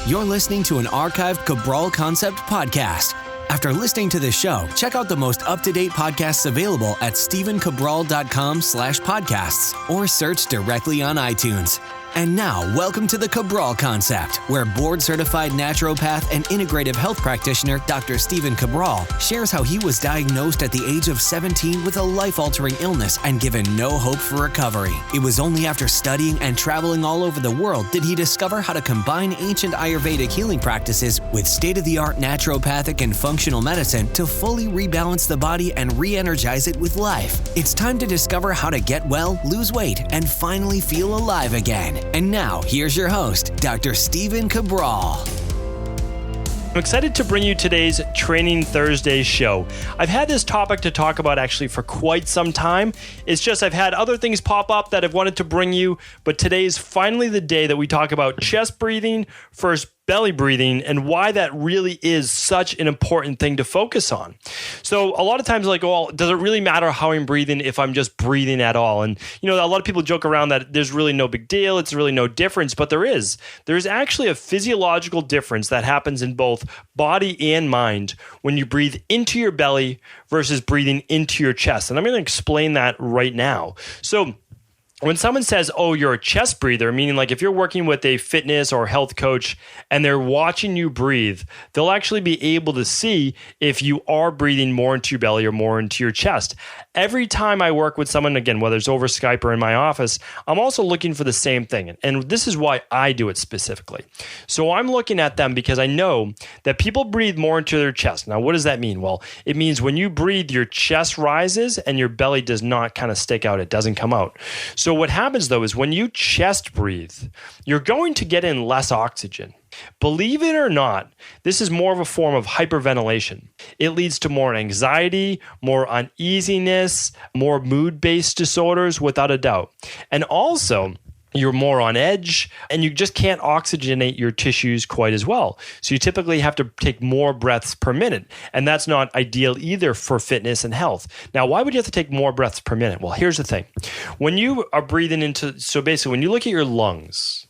You're listening to an archived Cabral Concept podcast. After listening to this show, check out the most up-to-date podcasts available at stephencabral.com/podcasts or search directly on iTunes. And now, welcome to the Cabral Concept, where board-certified naturopath and integrative health practitioner Dr. Stephen Cabral shares how he was diagnosed at the age of 17 with a life-altering illness and given no hope for recovery. It was only after studying and traveling all over the world did he discover how to combine ancient Ayurvedic healing practices with state-of-the-art naturopathic and functional medicine to fully rebalance the body and re-energize it with life. It's time to discover how to get well, lose weight, and finally feel alive again. And now, here's your host, Dr. Stephen Cabral. I'm excited to bring you today's Training Thursday show. I've had this topic to talk about actually for quite some time. It's just I've had other things pop up that I've wanted to bring you, but today is finally the day that we talk about chest breathing versus belly breathing and why that really is such an important thing to focus on. So a lot of times like, well, does it really matter how I'm breathing if I'm just breathing at all? And you know, a lot of people joke around that there's really no big deal. It's really no difference, but there is. There's actually a physiological difference that happens in both body and mind when you breathe into your belly versus breathing into your chest. And I'm going to explain that right now. So when someone says, oh, you're a chest breather, meaning like if you're working with a fitness or health coach and they're watching you breathe, they'll actually be able to see if you are breathing more into your belly or more into your chest. Every time I work with someone, again, whether it's over Skype or in my office, I'm also looking for the same thing. And this is why I do it specifically. So I'm looking at them because I know that people breathe more into their chest. Now, what does that mean? Well, it means when you breathe, your chest rises and your belly does not kind of stick out. It doesn't come out. So what happens though is when you chest breathe, you're going to get in less oxygen. Believe it or not, this is more of a form of hyperventilation. It leads to more anxiety, more uneasiness, more mood-based disorders, without a doubt. And also, you're more on edge and you just can't oxygenate your tissues quite as well. So you typically have to take more breaths per minute. And that's not ideal either for fitness and health. Now, why would you have to take more breaths per minute? Well, here's the thing. When you are breathing into, so basically when you look at your lungs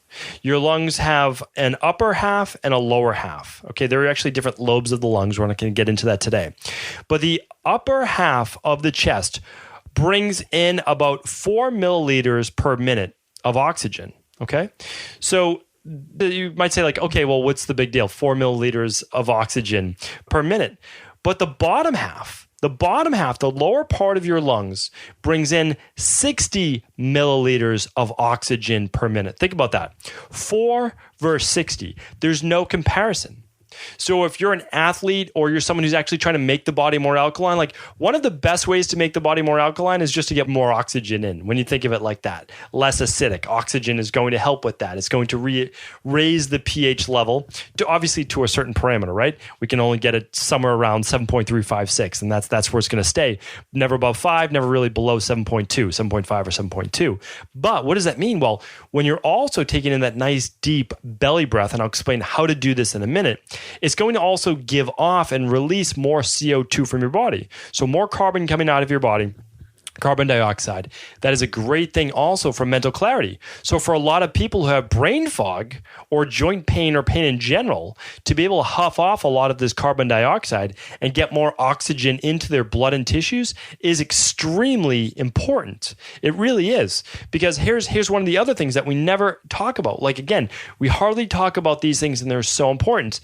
have an upper half and a lower half. Okay, there are actually different lobes of the lungs. We're not going to get into that today. But the upper half of the chest brings in about 4 milliliters per minute of oxygen, okay? So you might say like, okay, well, what's the big deal? 4 milliliters of oxygen per minute. But the bottom half, the lower part of your lungs brings in 60 milliliters of oxygen per minute. Think about that. 4 versus 60. There's no comparison. So if you're an athlete or you're someone who's actually trying to make the body more alkaline, like one of the best ways to make the body more alkaline is just to get more oxygen in. When you think of it like that, less acidic. Oxygen is going to help with that. It's going to raise the pH level to obviously to a certain parameter, right? We can only get it somewhere around 7.356, and that's where it's going to stay. Never above 5, never really below 7.2, 7.5 or 7.2. But what does that mean? Well, when you're also taking in that nice deep belly breath, and I'll explain how to do this in a minute, it's going to also give off and release more CO2 from your body. So more carbon coming out of your body, carbon dioxide. That is a great thing also for mental clarity. So for a lot of people who have brain fog or joint pain or pain in general, to be able to huff off a lot of this carbon dioxide and get more oxygen into their blood and tissues is extremely important. It really is. Because here's one of the other things that we never talk about. Like again, we hardly talk about these things and they're so important.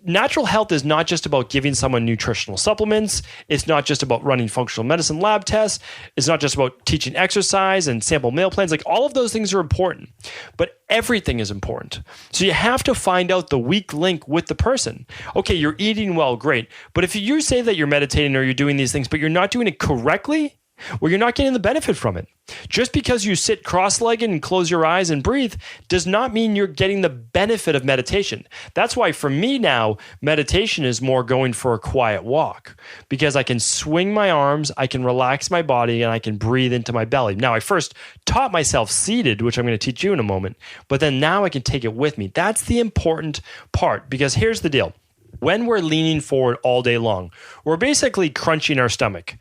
Natural health is not just about giving someone nutritional supplements. It's not just about running functional medicine lab tests. It's not just about teaching exercise and sample meal plans. Like all of those things are important, but everything is important. So you have to find out the weak link with the person. Okay, you're eating well, great. But if you say that you're meditating or you're doing these things, but you're not doing it correctly, well, you're not getting the benefit from it. Just because you sit cross-legged and close your eyes and breathe does not mean you're getting the benefit of meditation. That's why for me now, meditation is more going for a quiet walk because I can swing my arms, I can relax my body, and I can breathe into my belly. Now, I first taught myself seated, which I'm going to teach you in a moment, but then now I can take it with me. That's the important part because here's the deal. When we're leaning forward all day long, we're basically crunching our stomach.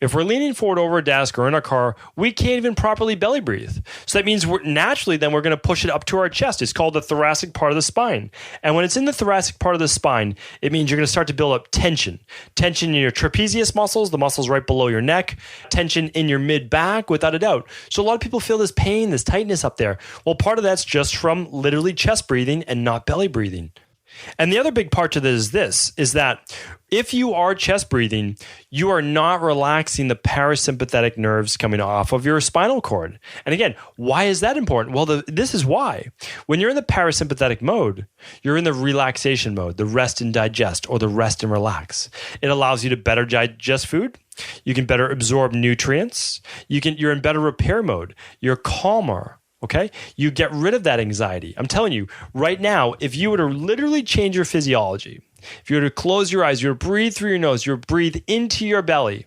If we're leaning forward over a desk or in our car, we can't even properly belly breathe. So that means we're going to push it up to our chest. It's called the thoracic part of the spine. And when it's in the thoracic part of the spine, it means you're going to start to build up tension. Tension in your trapezius muscles, the muscles right below your neck, tension in your mid-back, without a doubt. So a lot of people feel this pain, this tightness up there. Well, part of that's just from literally chest breathing and not belly breathing. And the other big part to this is that if you are chest breathing, you are not relaxing the parasympathetic nerves coming off of your spinal cord. And again, why is that important? Well, this is why. When you're in the parasympathetic mode, you're in the relaxation mode, the rest and digest, or the rest and relax. It allows you to better digest food. You can better absorb nutrients. You're in better repair mode. You're calmer. Okay? You get rid of that anxiety. I'm telling you, right now, if you were to literally change your physiology, if you were to close your eyes, you were to breathe through your nose, you were to breathe into your belly,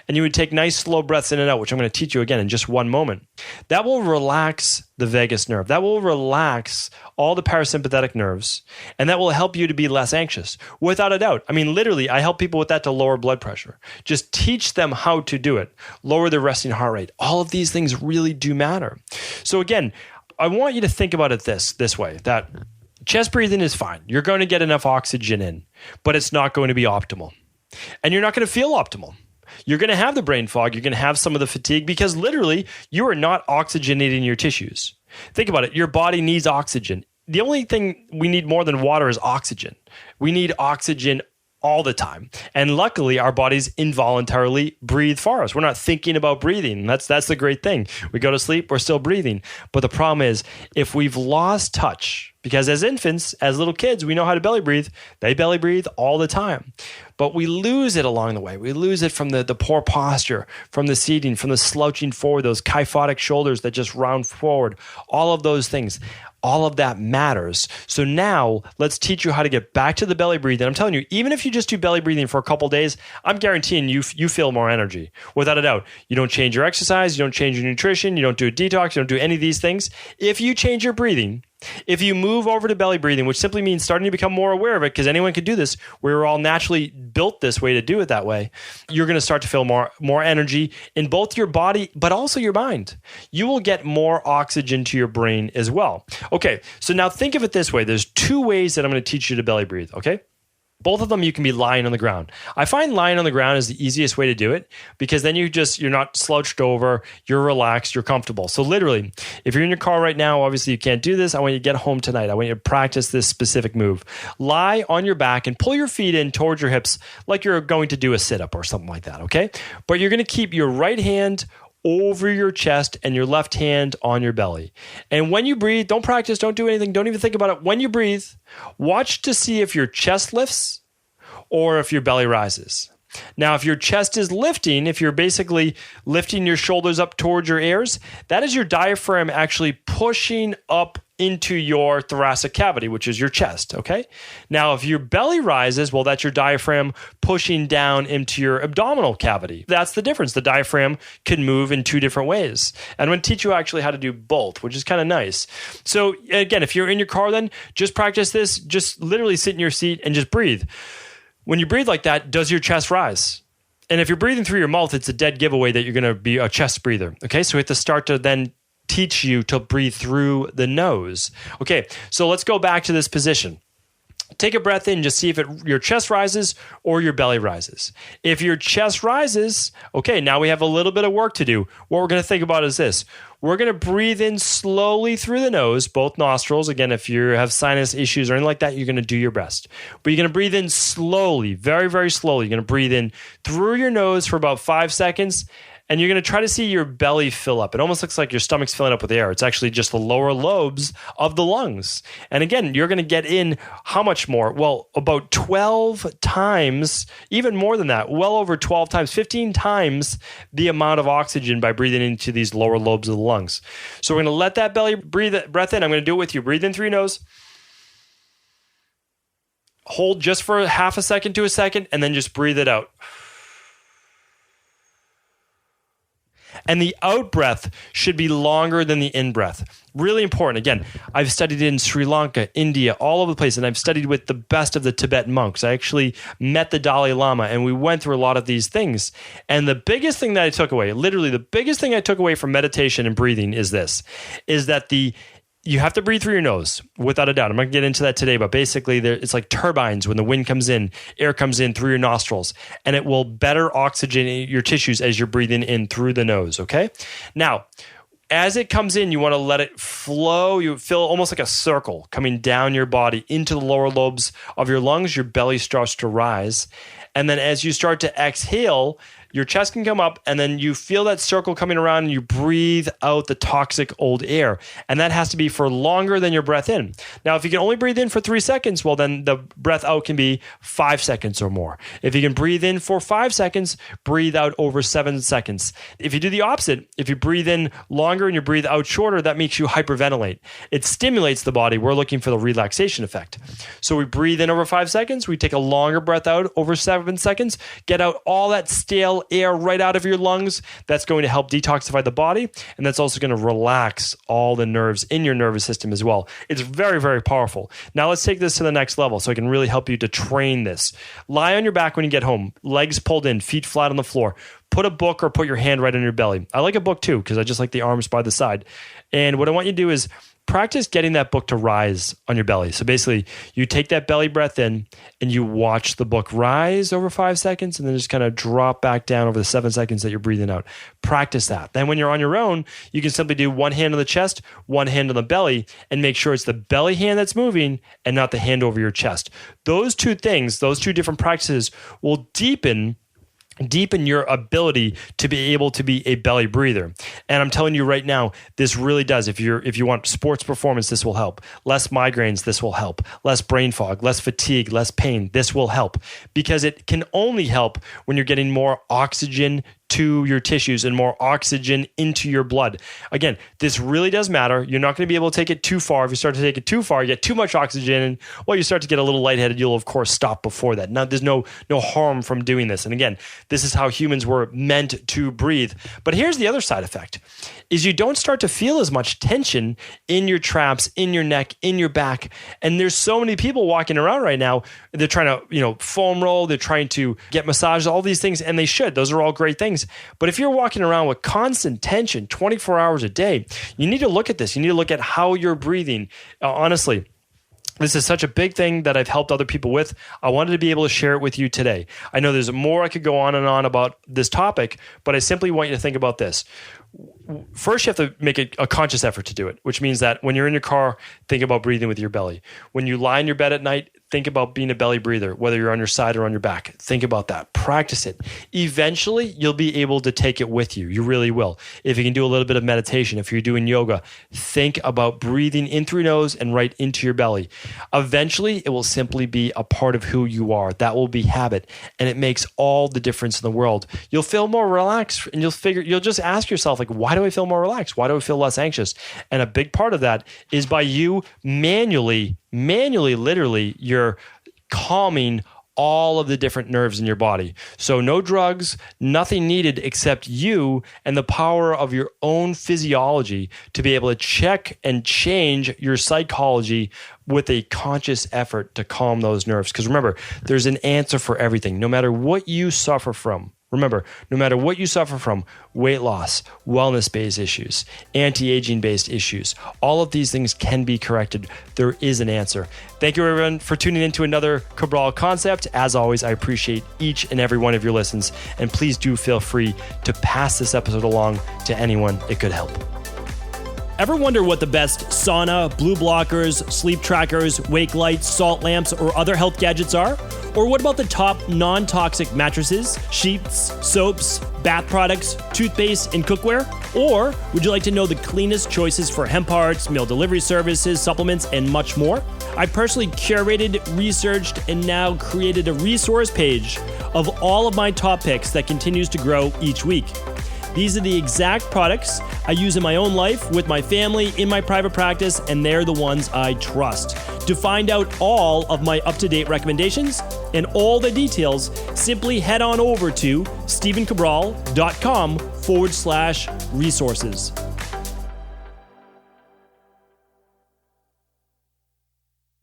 and you would take nice slow breaths in and out, which I'm going to teach you again in just one moment, that will relax the vagus nerve. That will relax all the parasympathetic nerves, and that will help you to be less anxious, without a doubt. I mean, literally, I help people with that to lower blood pressure. Just teach them how to do it. Lower their resting heart rate. All of these things really do matter. So again, I want you to think about it this way, that chest breathing is fine. You're going to get enough oxygen in, but it's not going to be optimal. And you're not going to feel optimal. You're going to have the brain fog. You're going to have some of the fatigue because literally you are not oxygenating your tissues. Think about it. Your body needs oxygen. The only thing we need more than water is oxygen. We need oxygen all the time. And luckily, our bodies involuntarily breathe for us. We're not thinking about breathing. That's the great thing. We go to sleep, we're still breathing. But the problem is, if we've lost touch, because as infants, as little kids, we know how to belly breathe. They belly breathe all the time. But we lose it along the way. We lose it from the poor posture, from the seating, from the slouching forward, those kyphotic shoulders that just round forward, all of those things. All of that matters. So now let's teach you how to get back to the belly breathing. I'm telling you, even if you just do belly breathing for a couple days, I'm guaranteeing you feel more energy. Without a doubt. You don't change your exercise, you don't change your nutrition, you don't do a detox, you don't do any of these things. If you change your breathing, if you move over to belly breathing, which simply means starting to become more aware of it, because anyone could do this, we're all naturally built this way to do it that way, you're going to start to feel more energy in both your body, but also your mind. You will get more oxygen to your brain as well. Okay, so now think of it this way. There's two ways that I'm going to teach you to belly breathe, okay? Both of them, you can be lying on the ground. I find lying on the ground is the easiest way to do it because then you're not slouched over, you're relaxed, you're comfortable. So literally, if you're in your car right now, obviously you can't do this. I want you to get home tonight. I want you to practice this specific move. Lie on your back and pull your feet in towards your hips like you're going to do a sit-up or something like that, okay? But you're going to keep your right hand over your chest and your left hand on your belly. And when you breathe, don't practice, don't do anything, don't even think about it. When you breathe, watch to see if your chest lifts or if your belly rises. Now, if your chest is lifting, if you're basically lifting your shoulders up towards your ears, that is your diaphragm actually pushing up into your thoracic cavity, which is your chest, okay? Now, if your belly rises, well, that's your diaphragm pushing down into your abdominal cavity. That's the difference. The diaphragm can move in two different ways. And I'm going to teach you actually how to do both, which is kind of nice. So again, if you're in your car then, just practice this. Just literally sit in your seat and just breathe. When you breathe like that, does your chest rise? And if you're breathing through your mouth, it's a dead giveaway that you're going to be a chest breather, okay? So we have to start to then teach you to breathe through the nose. Okay, so let's go back to this position. Take a breath in, just see if your chest rises or your belly rises. If your chest rises, okay, now we have a little bit of work to do. What we're going to think about is this. We're going to breathe in slowly through the nose, both nostrils. Again, if you have sinus issues or anything like that, you're going to do your best. But you're going to breathe in slowly, very, very slowly. You're going to breathe in through your nose for about 5 seconds. And you're going to try to see your belly fill up. It almost looks like your stomach's filling up with air. It's actually just the lower lobes of the lungs. And again, you're going to get in how much more? Well, about 12 times, even more than that, well over 12 times, 15 times the amount of oxygen by breathing into these lower lobes of the lungs. So we're going to let that belly breath in. I'm going to do it with you. Breathe in through your nose. Hold just for half a second to a second, and then just breathe it out. And the out breath should be longer than the in breath. Really important. Again, I've studied in Sri Lanka, India, all over the place, and I've studied with the best of the Tibetan monks. I actually met the Dalai Lama, and we went through a lot of these things. And the biggest thing that I took away, literally the biggest thing I took away from meditation and breathing is this, is that you have to breathe through your nose, without a doubt. I'm not going to get into that today, but basically it's like turbines. When the wind comes in, air comes in through your nostrils, and it will better oxygenate your tissues as you're breathing in through the nose, okay? Now, as it comes in, you want to let it flow. You feel almost like a circle coming down your body into the lower lobes of your lungs. Your belly starts to rise. And then as you start to exhale, your chest can come up, and then you feel that circle coming around, and you breathe out the toxic old air. And that has to be for longer than your breath in. Now, if you can only breathe in for 3 seconds, well, then the breath out can be 5 seconds or more. If you can breathe in for 5 seconds, breathe out over 7 seconds. If you do the opposite, if you breathe in longer and you breathe out shorter, that makes you hyperventilate. It stimulates the body. We're looking for the relaxation effect. So we breathe in over 5 seconds. We take a longer breath out over 7 seconds, get out all that stale air right out of your lungs. That's going to help detoxify the body, and that's also going to relax all the nerves in your nervous system as well. It's very, very powerful. Now let's take this to the next level so I can really help you to train this. Lie on your back when you get home, legs pulled in, feet flat on the floor. Put a book or put your hand right on your belly. I like a book too, because I just like the arms by the side. And what I want you to do is practice getting that book to rise on your belly. So basically, you take that belly breath in and you watch the book rise over 5 seconds and then just kind of drop back down over the 7 seconds that you're breathing out. Practice that. Then when you're on your own, you can simply do one hand on the chest, one hand on the belly, and make sure it's the belly hand that's moving and not the hand over your chest. Those two things, those two different practices will deepen your ability to be able to be a belly breather. And I'm telling you right now, this really does. If you want sports performance, this will help. Less migraines, this will help. Less brain fog, less fatigue, less pain, this will help. Because it can only help when you're getting more oxygen to your tissues and more oxygen into your blood. Again, this really does matter. You're not going to be able to take it too far. If you start to take it too far, you get too much oxygen, and well, you start to get a little lightheaded. You'll of course stop before that. Now, there's no harm from doing this. And again, this is how humans were meant to breathe. But here's the other side effect, is you don't start to feel as much tension in your traps, in your neck, in your back. And there's so many people walking around right now. They're trying to, foam roll. They're trying to get massages, all these things, and they should. Those are all great things. But if you're walking around with constant tension 24 hours a day, you need to look at this. You need to look at how you're breathing. Honestly, this is such a big thing that I've helped other people with. I wanted to be able to share it with you today. I know there's more I could go on and on about this topic, but I simply want you to think about this. First, you have to make a conscious effort to do it, which means that when you're in your car, think about breathing with your belly. When you lie in your bed at night, think about being a belly breather, whether you're on your side or on your back. Think about that. Practice it. Eventually, you'll be able to take it with you. You really will. If you can do a little bit of meditation, if you're doing yoga, think about breathing in through your nose and right into your belly. Eventually, it will simply be a part of who you are. That will be habit, and it makes all the difference in the world. You'll feel more relaxed, and you'll just ask yourself, like, why do I feel more relaxed? Why do I feel less anxious? And a big part of that is by you manually, literally, you're calming all of the different nerves in your body. So no drugs, nothing needed except you and the power of your own physiology to be able to check and change your psychology with a conscious effort to calm those nerves. Because remember, there's an answer for everything. No matter what you suffer from, weight loss, wellness-based issues, anti-aging-based issues, all of these things can be corrected. There is an answer. Thank you, everyone, for tuning into another Cabral Concept. As always, I appreciate each and every one of your listens, and please do feel free to pass this episode along to anyone it could help. Ever wonder what the best sauna, blue blockers, sleep trackers, wake lights, salt lamps, or other health gadgets are? Or what about the top non-toxic mattresses, sheets, soaps, bath products, toothpaste, and cookware? Or would you like to know the cleanest choices for hemp parts, meal delivery services, supplements, and much more? I personally curated, researched, and now created a resource page of all of my top picks that continues to grow each week. These are the exact products I use in my own life, with my family, in my private practice, and they're the ones I trust. To find out all of my up-to-date recommendations and all the details, simply head on over to stephencabral.com/resources.